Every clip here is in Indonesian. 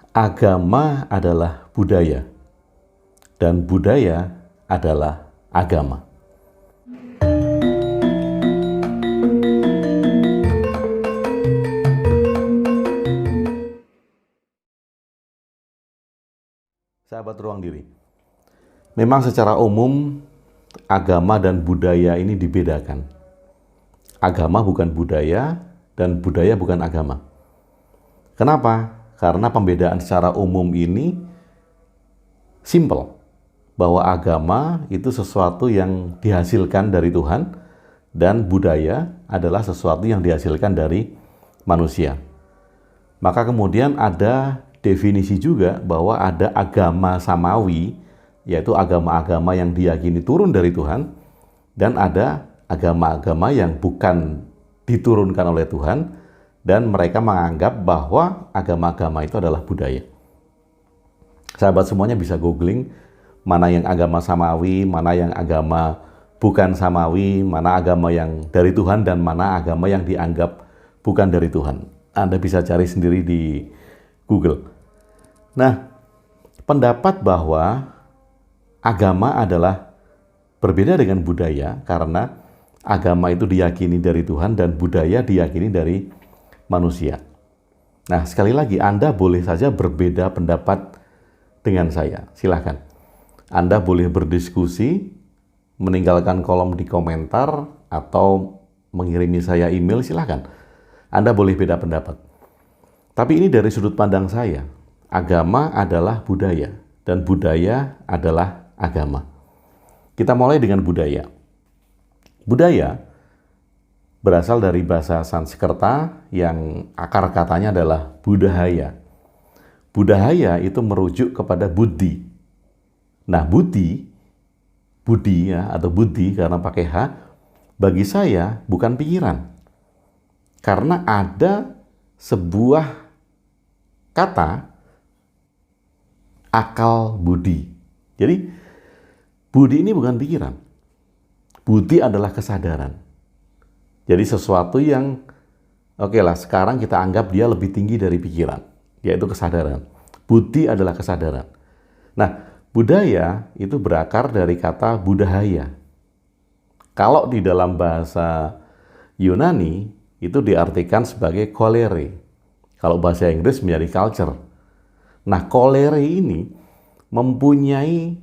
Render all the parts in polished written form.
Agama adalah budaya, dan budaya adalah agama. Sahabat Ruang Diri, memang secara umum agama dan budaya ini dibedakan. Agama bukan budaya, dan budaya bukan agama. Kenapa? Karena pembedaan secara umum ini simple, bahwa agama itu sesuatu yang dihasilkan dari Tuhan, dan budaya adalah sesuatu yang dihasilkan dari manusia. Maka kemudian ada definisi juga bahwa ada agama samawi, yaitu agama-agama yang diyakini turun dari Tuhan, dan ada agama-agama yang bukan diturunkan oleh Tuhan, dan mereka menganggap bahwa agama-agama itu adalah budaya. Sahabat semuanya bisa googling mana yang agama samawi, mana yang agama bukan samawi, mana agama yang dari Tuhan, dan mana agama yang dianggap bukan dari Tuhan. Anda bisa cari sendiri di Google. Nah, pendapat bahwa agama adalah berbeda dengan budaya karena agama itu diyakini dari Tuhan dan budaya diyakini dari manusia. Nah, sekali lagi Anda boleh saja berbeda pendapat dengan saya. Silahkan. Anda boleh berdiskusi, meninggalkan kolom di komentar, atau mengirimi saya email, silahkan. Anda boleh beda pendapat. Tapi ini dari sudut pandang saya. Agama adalah budaya, dan budaya adalah agama. Kita mulai dengan budaya. Budaya berasal dari bahasa Sanskerta yang akar katanya adalah budahaya. Budahaya itu merujuk kepada buddhi. Nah, budi ya, atau buddhi karena pakai H, bagi saya bukan pikiran. Karena ada sebuah kata akal budi. Jadi, budi ini bukan pikiran. Budi adalah kesadaran. Jadi sesuatu yang, oke lah, sekarang kita anggap dia lebih tinggi dari pikiran, yaitu kesadaran. Budi adalah kesadaran. Nah, budaya itu berakar dari kata budahaya. Kalau di dalam bahasa Yunani, itu diartikan sebagai kolere. Kalau bahasa Inggris menjadi culture. Nah, kolere ini mempunyai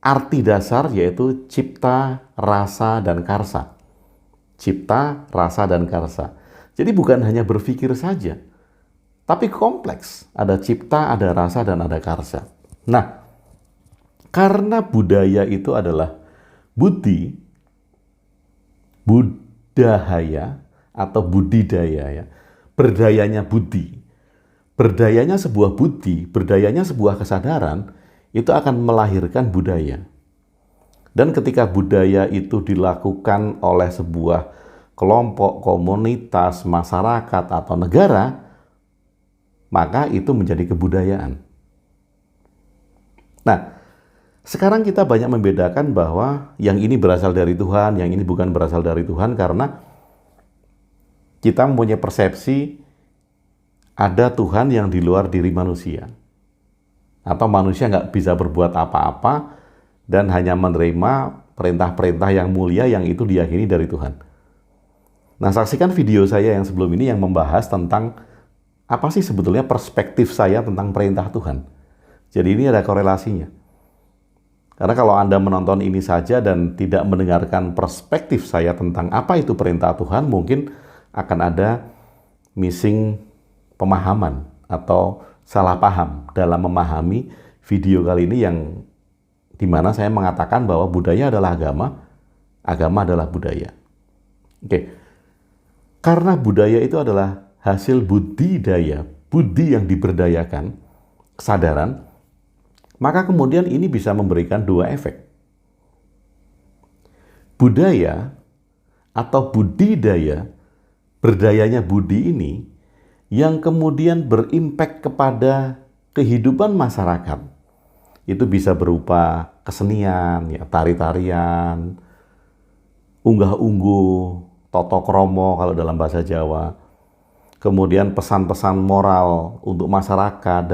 arti dasar yaitu cipta, rasa, dan karsa. Cipta, rasa, dan karsa. Jadi bukan hanya berpikir saja, tapi kompleks. Ada cipta, ada rasa, dan ada karsa. Nah, karena budaya itu adalah buddhi, budahaya, atau budidaya, ya. Berdayanya buddhi. Berdayanya sebuah buddhi, berdayanya sebuah kesadaran, itu akan melahirkan budaya. Dan ketika budaya itu dilakukan oleh sebuah kelompok, komunitas, masyarakat, atau negara, maka itu menjadi kebudayaan. Nah, sekarang kita banyak membedakan bahwa yang ini berasal dari Tuhan, yang ini bukan berasal dari Tuhan, karena kita mempunyai persepsi ada Tuhan yang di luar diri manusia. Atau manusia nggak bisa berbuat apa-apa, dan hanya menerima perintah-perintah yang mulia yang itu diyakini dari Tuhan. Nah, saksikan video saya yang sebelum ini yang membahas tentang apa sih sebetulnya perspektif saya tentang perintah Tuhan. Jadi ini ada korelasinya. Karena kalau Anda menonton ini saja dan tidak mendengarkan perspektif saya tentang apa itu perintah Tuhan, mungkin akan ada missing pemahaman atau salah paham dalam memahami video kali ini yang di mana saya mengatakan bahwa budaya adalah agama, agama adalah budaya. Oke. Karena budaya itu adalah hasil budidaya, budi yang diberdayakan, kesadaran, maka kemudian ini bisa memberikan dua efek. Budaya atau budidaya, berdayanya budi ini, yang kemudian berimpact kepada kehidupan masyarakat. Itu bisa berupa kesenian, ya, tari-tarian, unggah-ungguh, toto kromo kalau dalam bahasa Jawa. kemudian pesan-pesan moral untuk masyarakat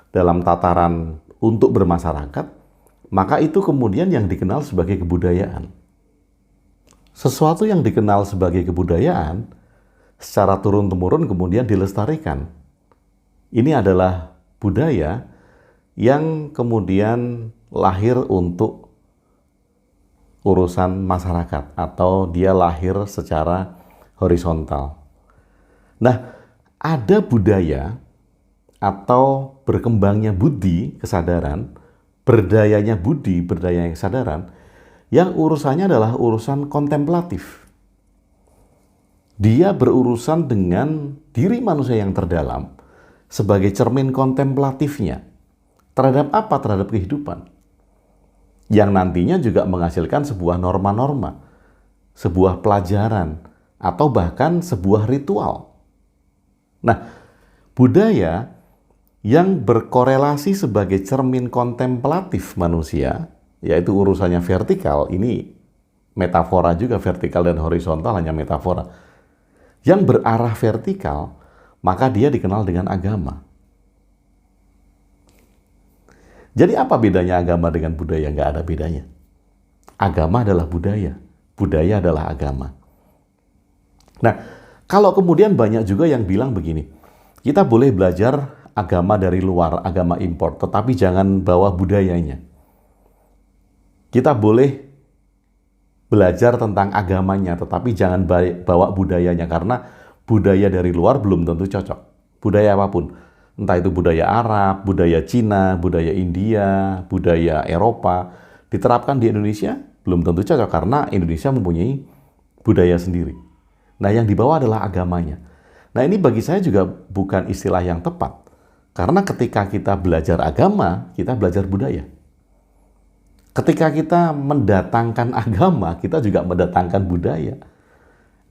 dalam tataran untuk bermasyarakat, maka itu kemudian yang dikenal sebagai kebudayaan. Sesuatu yang dikenal sebagai kebudayaan secara turun-temurun kemudian dilestarikan. Ini adalah budaya yang kemudian lahir untuk urusan masyarakat atau dia lahir secara horizontal. Nah, ada budaya atau berkembangnya budi, kesadaran, berdayanya budi, berdayanya kesadaran, yang urusannya adalah urusan kontemplatif. Dia berurusan dengan diri manusia yang terdalam sebagai cermin kontemplatifnya. Terhadap apa? Terhadap kehidupan. Yang nantinya juga menghasilkan sebuah norma-norma, sebuah pelajaran, atau bahkan sebuah ritual. Nah, budaya yang berkorelasi sebagai cermin kontemplatif manusia, yaitu urusannya vertikal, ini metafora juga, vertikal dan horizontal hanya metafora. Yang berarah vertikal, maka dia dikenal dengan agama. Jadi apa bedanya agama dengan budaya? Nggak ada bedanya. Agama adalah budaya, budaya adalah agama. Nah, kalau kemudian banyak juga yang bilang begini, kita boleh belajar agama dari luar, agama impor, tetapi jangan bawa budayanya. Kita boleh belajar tentang agamanya, tetapi jangan bawa budayanya, karena budaya dari luar belum tentu cocok. Budaya apapun, entah itu budaya Arab, budaya Cina, budaya India, budaya Eropa, diterapkan di Indonesia belum tentu cocok, karena Indonesia mempunyai budaya sendiri. Nah, yang dibawa adalah agamanya. Nah, ini bagi saya juga bukan istilah yang tepat. Karena ketika kita belajar agama, kita belajar budaya. Ketika kita mendatangkan agama, kita juga mendatangkan budaya.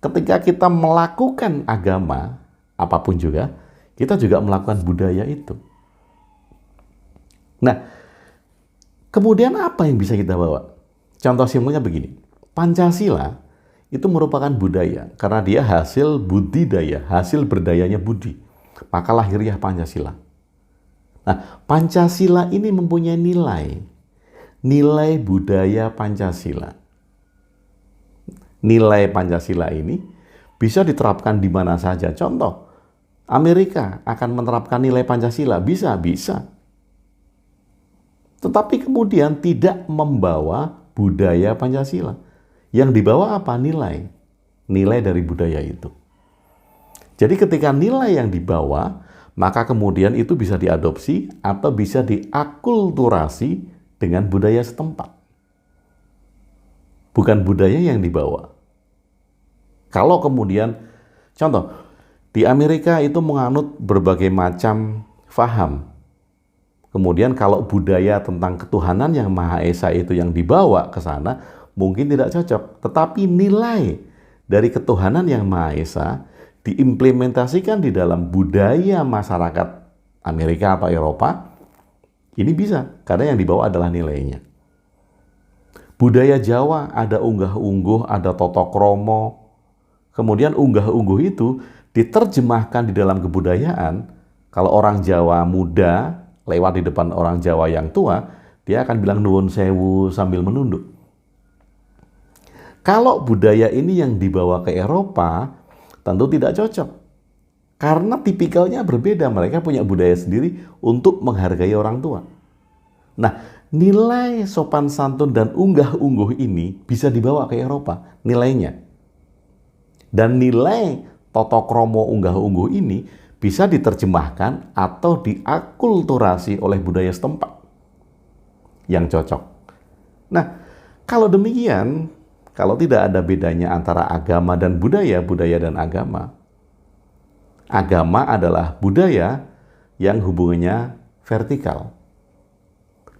Ketika kita melakukan agama, apapun juga, kita juga melakukan budaya itu. Nah, kemudian apa yang bisa kita bawa? Contoh simpelnya begini, Pancasila itu merupakan budaya, karena dia hasil budidaya, hasil berdayanya budi. Maka lahirnya Pancasila. Nah, Pancasila ini mempunyai nilai budaya Pancasila. Nilai Pancasila ini bisa diterapkan di mana saja. Contoh, Amerika akan menerapkan nilai Pancasila, bisa. Tetapi kemudian tidak membawa budaya Pancasila. Yang dibawa apa? Nilai dari budaya itu. Jadi ketika nilai yang dibawa, maka kemudian itu bisa diadopsi atau bisa diakulturasi dengan budaya setempat. Bukan budaya yang dibawa. Kalau kemudian, contoh, di Amerika itu menganut berbagai macam faham. Kemudian kalau budaya tentang ketuhanan yang Maha Esa itu yang dibawa ke sana, mungkin tidak cocok. Tetapi nilai dari ketuhanan yang Maha Esa diimplementasikan di dalam budaya masyarakat Amerika atau Eropa, ini bisa, karena yang dibawa adalah nilainya. Budaya Jawa ada unggah-ungguh, ada toto kromo, kemudian unggah-ungguh itu diterjemahkan di dalam kebudayaan. Kalau orang Jawa muda lewat di depan orang Jawa yang tua, dia akan bilang nuwun sewu sambil menunduk. Kalau budaya ini yang dibawa ke Eropa, tentu tidak cocok. Karena tipikalnya berbeda, mereka punya budaya sendiri untuk menghargai orang tua. Nah, nilai sopan santun dan unggah-ungguh ini bisa dibawa ke Eropa, nilainya. Dan nilai toto kromo unggah-ungguh ini bisa diterjemahkan atau diakulturasi oleh budaya setempat yang cocok. Nah, kalau demikian, kalau tidak ada bedanya antara agama dan budaya, budaya dan agama. Agama adalah budaya yang hubungannya vertikal.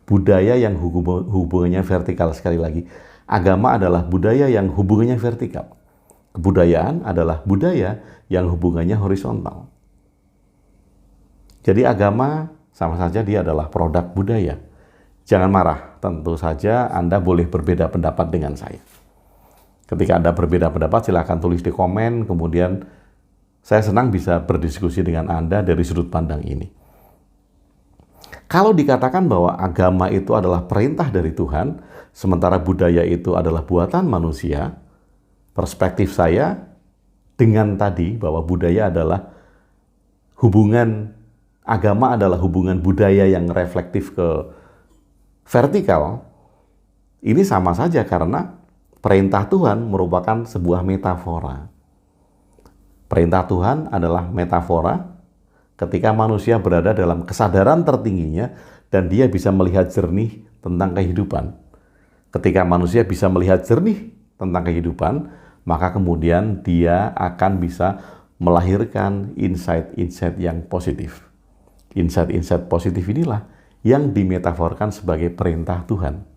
Budaya yang hubungannya vertikal, sekali lagi. Agama adalah budaya yang hubungannya vertikal. Kebudayaan adalah budaya yang hubungannya horizontal. Jadi agama sama saja dia adalah produk budaya. Jangan marah, tentu saja Anda boleh berbeda pendapat dengan saya. Ketika Anda berbeda pendapat, silahkan tulis di komen, kemudian Saya senang bisa berdiskusi dengan Anda dari sudut pandang ini. Kalau dikatakan bahwa agama itu adalah perintah dari Tuhan, sementara budaya itu adalah buatan manusia, perspektif saya dengan tadi bahwa budaya adalah hubungan, agama adalah hubungan budaya yang reflektif ke vertikal, ini sama saja karena perintah Tuhan merupakan sebuah metafora. Perintah Tuhan adalah metafora ketika manusia berada dalam kesadaran tertingginya dan dia bisa melihat jernih tentang kehidupan. Ketika manusia bisa melihat jernih tentang kehidupan, maka kemudian dia akan bisa melahirkan insight-insight yang positif. Insight-insight positif inilah yang dimetaforkan sebagai perintah Tuhan.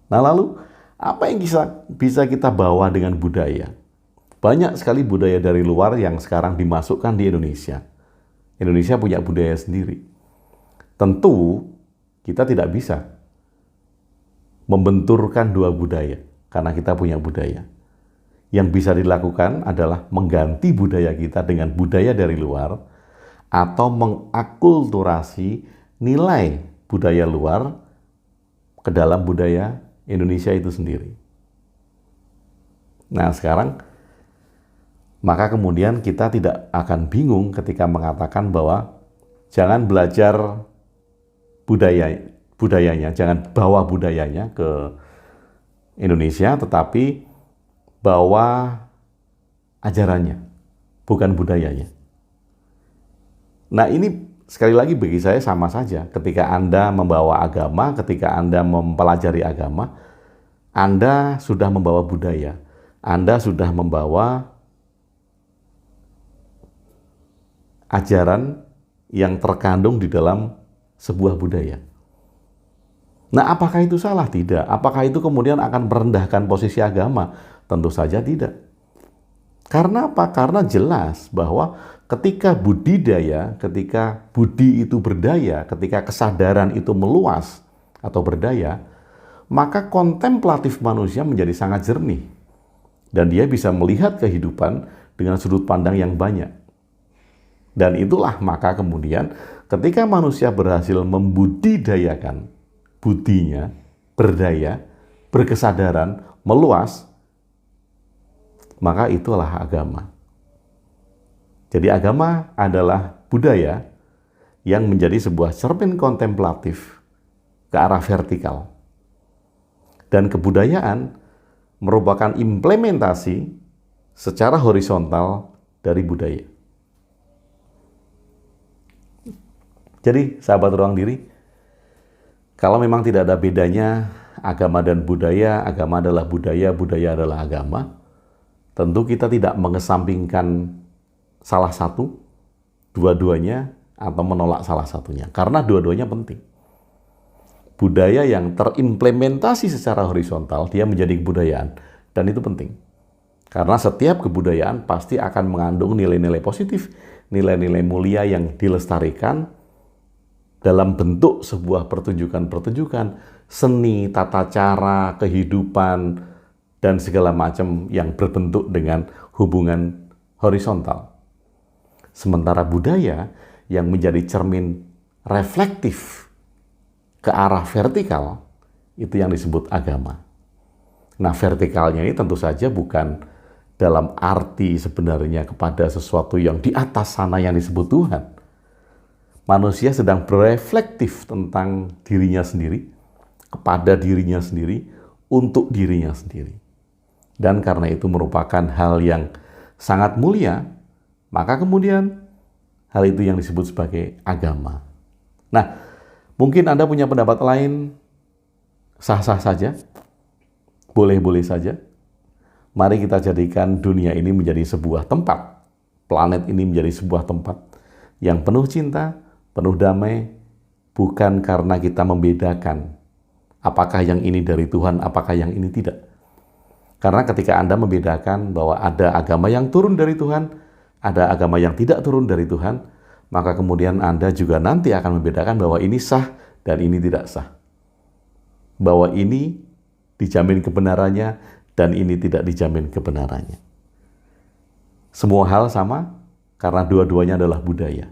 Nah lalu, apa yang bisa kita bawa dengan budaya? Banyak sekali budaya dari luar yang sekarang dimasukkan di Indonesia. Indonesia punya budaya sendiri. Tentu kita tidak bisa membenturkan dua budaya karena kita punya budaya. Yang bisa dilakukan adalah mengganti budaya kita dengan budaya dari luar atau mengakulturasi nilai budaya luar ke dalam budaya Indonesia itu sendiri. Nah sekarang, maka kemudian kita tidak akan bingung ketika mengatakan bahwa jangan belajar budayanya, jangan bawa budayanya ke Indonesia, tetapi bawa ajarannya, bukan budayanya. Nah ini sekali lagi bagi saya sama saja. Ketika Anda membawa agama, ketika Anda mempelajari agama, Anda sudah membawa budaya. Anda sudah membawa ajaran yang terkandung di dalam sebuah budaya. Nah, apakah itu salah? Tidak. Apakah itu kemudian akan merendahkan posisi agama? Tentu saja tidak. Karena apa? Karena jelas bahwa ketika budidaya, ketika budi itu berdaya, ketika kesadaran itu meluas atau berdaya, maka kontemplatif manusia menjadi sangat jernih. Dan dia bisa melihat kehidupan dengan sudut pandang yang banyak. Dan itulah maka kemudian ketika manusia berhasil membudidayakan budinya, berdaya, berkesadaran, meluas, maka itulah agama. Jadi agama adalah budaya yang menjadi sebuah cermin kontemplatif ke arah vertikal. Dan kebudayaan merupakan implementasi secara horizontal dari budaya. Jadi, sahabat ruang diri, kalau memang tidak ada bedanya agama dan budaya, agama adalah budaya, budaya adalah agama, tentu kita tidak mengesampingkan salah satu, dua-duanya, atau menolak salah satunya. Karena dua-duanya penting. Budaya yang terimplementasi secara horizontal, dia menjadi kebudayaan. Dan itu penting. Karena setiap kebudayaan pasti akan mengandung nilai-nilai positif, nilai-nilai mulia yang dilestarikan, dalam bentuk sebuah pertunjukan-pertunjukan, seni, tata cara, kehidupan, dan segala macam yang berbentuk dengan hubungan horizontal. Sementara budaya yang menjadi cermin reflektif ke arah vertikal, itu yang disebut agama. Nah, vertikalnya ini tentu saja bukan dalam arti sebenarnya kepada sesuatu yang di atas sana yang disebut Tuhan. Manusia sedang bereflektif tentang dirinya sendiri, kepada dirinya sendiri, untuk dirinya sendiri. Dan karena itu merupakan hal yang sangat mulia, maka kemudian hal itu yang disebut sebagai agama. Nah, mungkin Anda punya pendapat lain, sah-sah saja, boleh-boleh saja. Mari kita jadikan dunia ini menjadi sebuah tempat, planet ini menjadi sebuah tempat yang penuh cinta, penuh damai, bukan karena kita membedakan apakah yang ini dari Tuhan, apakah yang ini tidak. Karena ketika Anda membedakan bahwa ada agama yang turun dari Tuhan, ada agama yang tidak turun dari Tuhan, maka kemudian Anda juga nanti akan membedakan bahwa ini sah dan ini tidak sah. Bahwa ini dijamin kebenarannya dan ini tidak dijamin kebenarannya. Semua hal sama karena dua-duanya adalah budaya.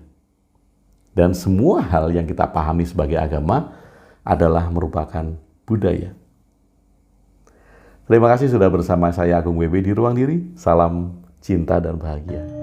Dan semua hal yang kita pahami sebagai agama adalah merupakan budaya. Terima kasih sudah bersama saya Agung WB di Ruang Diri. Salam cinta dan bahagia.